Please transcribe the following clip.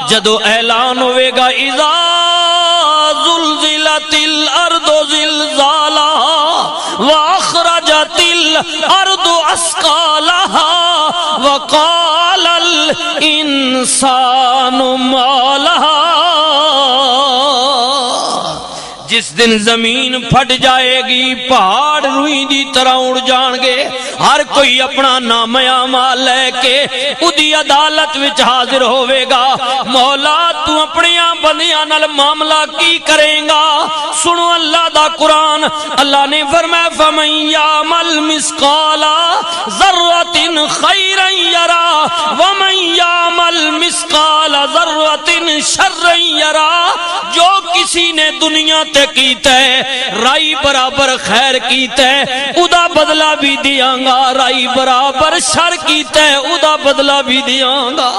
जदों ऐलान होवेगा इज़ा ज़ुलज़िलतिल अर्दु ज़िलज़ालहा व अख़रजतिल अर्दु अस्क़ालहा व क़ालल इंसानु मा लहा। जिस दिन जमीन फट जाएगी, पहाड़ रुई दी तरह उड़ जाएंगे, हर कोई अपना नामया माल लेके उदी अदालत विच हाजिर होवेगा। मौला तू अपने बंदियां नाल मामला की करेगा? सुनो अल्लाह दा कुरान। अल्लाह ने फरमाया फमन यामल मिस्काला ज़र्रतिन खैरन यरा व मन यामल मिस्काला ज़र्रतिन शर्रन यरा। जो किसी ने दुनिया ते कीता है राई बराबर खैर कीता है उदा बदला भी दियांगा, राई बराबर शर कीता है उदा बदला भी दियांगा।